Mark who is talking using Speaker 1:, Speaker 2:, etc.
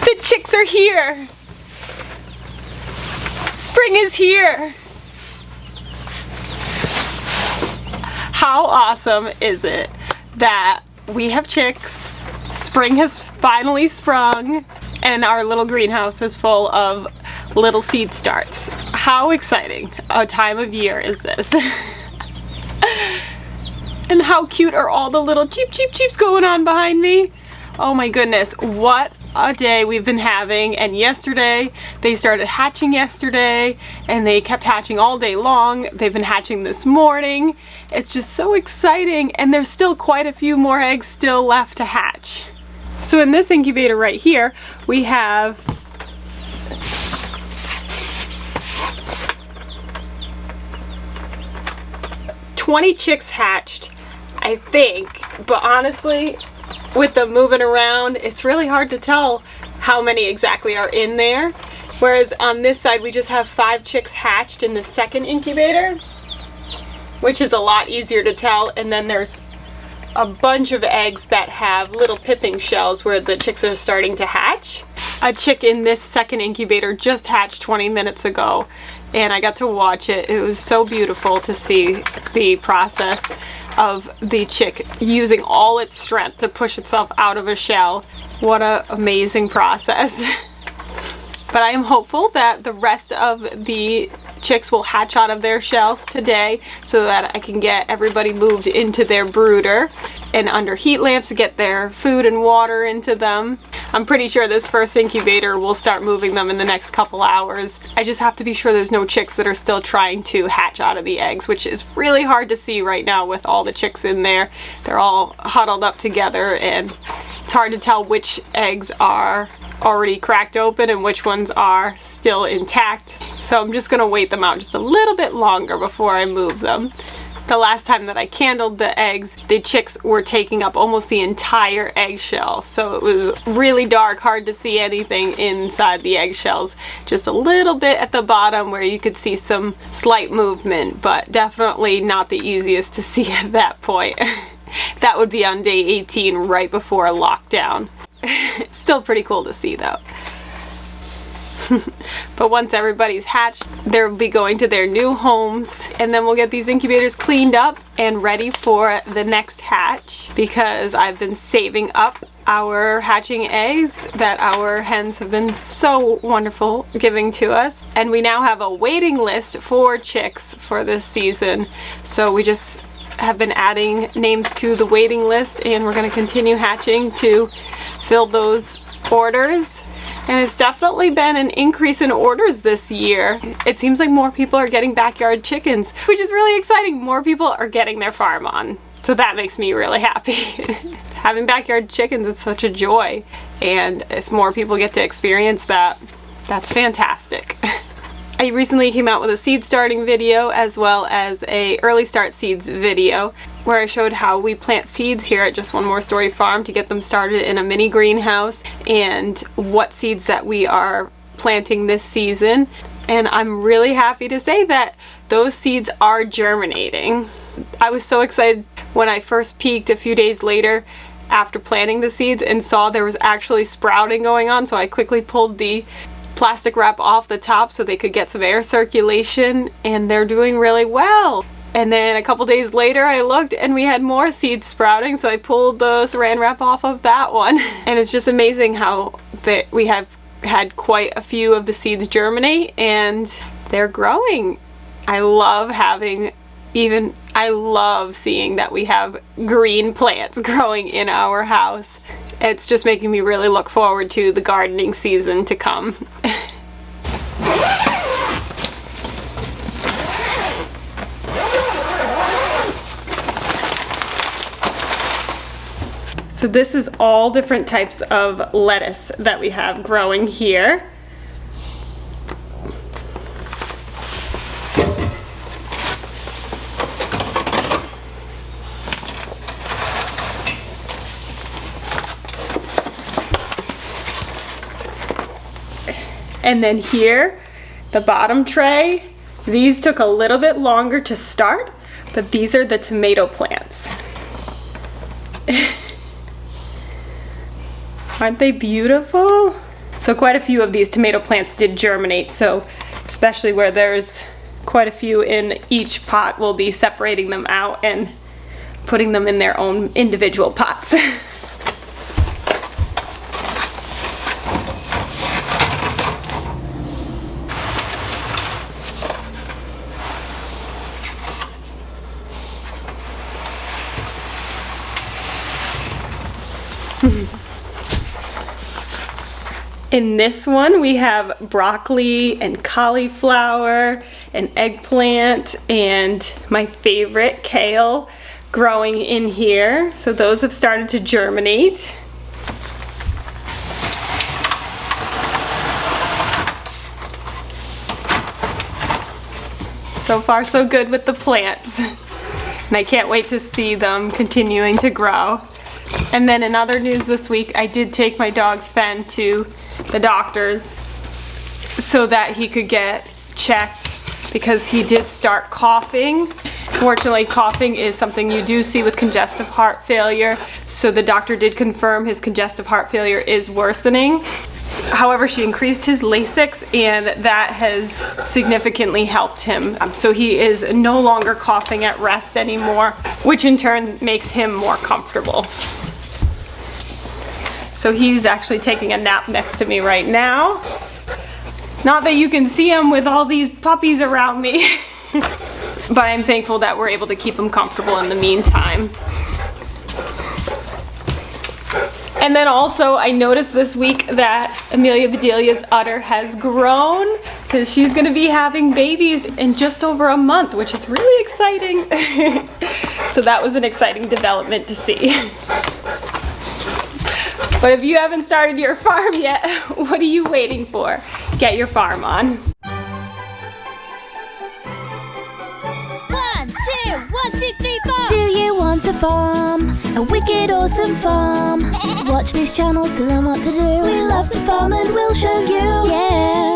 Speaker 1: The chicks are here. Spring is here. How awesome is it that we have chicks, spring has finally sprung, and our little greenhouse is full of little seed starts. How exciting a time of year is this? And how cute are all the little cheeps going on behind me? Oh my goodness, what a day we've been having. And yesterday, they started hatching yesterday, and they kept hatching all day long. They've been hatching this morning. It's just so exciting, and there's still quite a few more eggs still left to hatch. So in this incubator right here, we have $20 chicks hatched, I think, but honestly, with them moving around, it's really hard to tell how many exactly are in there. Whereas on this side, we just have 5 chicks hatched in the second incubator, which is a lot easier to tell. And then there's a bunch of eggs that have little pipping shells where the chicks are starting to hatch. A chick in this second incubator just hatched 20 minutes ago, and I got to watch it. It was so beautiful to see the process of the chick using all its strength to push itself out of a shell. What an amazing process. But I am hopeful that the rest of the chicks will hatch out of their shells today so that I can get everybody moved into their brooder and under heat lamps to get their food and water into them. I'm pretty sure this first incubator will start moving them in the next couple hours. I just have to be sure there's no chicks that are still trying to hatch out of the eggs, which is really hard to see right now with all the chicks in there. They're all huddled up together, and it's hard to tell which eggs are already cracked open and which ones are still intact. So I'm just gonna wait them out just a little bit longer before I move them. The last time that I candled the eggs, the chicks were taking up almost the entire eggshell. So it was really dark, hard to see anything inside the eggshells. Just a little bit at the bottom where you could see some slight movement, but definitely not the easiest to see at that point. That would be on day 18, right before lockdown. Still pretty cool to see though. But once everybody's hatched, they'll be going to their new homes, and then we'll get these incubators cleaned up and ready for the next hatch, because I've been saving up our hatching eggs that our hens have been so wonderful giving to us. And we now have a waiting list for chicks for this season. So we just have been adding names to the waiting list, and we're going to continue hatching to fill those orders. And it's definitely been an increase in orders this year. It seems like more people are getting backyard chickens, which is really exciting. More people are getting their farm on. So that makes me really happy. Having backyard chickens is such a joy. And if more people get to experience that, that's fantastic. I recently came out with a seed starting video as well as a early start seeds video where I showed how we plant seeds here at Just One More Story Farm to get them started in a mini greenhouse, and what seeds that we are planting this season. And I'm really happy to say that those seeds are germinating. I was so excited when I first peeked a few days later after planting the seeds and saw there was actually sprouting going on, so I quickly pulled the plastic wrap off the top so they could get some air circulation, and they're doing really well. And then a couple days later I looked and we had more seeds sprouting, so I pulled the saran wrap off of that one. And it's just amazing how we have had quite a few of the seeds germinate and they're growing. I love seeing that we have green plants growing in our house. It's just making me really look forward to the gardening season to come. So this is all different types of lettuce that we have growing here. And then here, the bottom tray, these took a little bit longer to start, but these are the tomato plants. Aren't they beautiful? So quite a few of these tomato plants did germinate, so especially where there's quite a few in each pot, we'll be separating them out and putting them in their own individual pots. In this one we have broccoli and cauliflower and eggplant and my favorite, kale, growing in here. So those have started to germinate. So far so good with the plants. And I can't wait to see them continuing to grow. And then in other news this week, I did take my dog Sven to the doctor's so that he could get checked because he did start coughing. Fortunately, coughing is something you do see with congestive heart failure, so the doctor did confirm his congestive heart failure is worsening. However, she increased his Lasix and that has significantly helped him. So he is no longer coughing at rest anymore, which in turn makes him more comfortable. So he's actually taking a nap next to me right now. Not that you can see him with all these puppies around me, but I'm thankful that we're able to keep him comfortable in the meantime. And then also I noticed this week that Amelia Bedelia's udder has grown because she's going to be having babies in just over a month, which is really exciting. So that was an exciting development to see. But if you haven't started your farm yet, what are you waiting for? Get your farm on.
Speaker 2: 1, 2, 3, 4. Do you want a farm? A wicked awesome farm? Watch this channel to learn what to do. We love to farm and we'll show you. Yeah.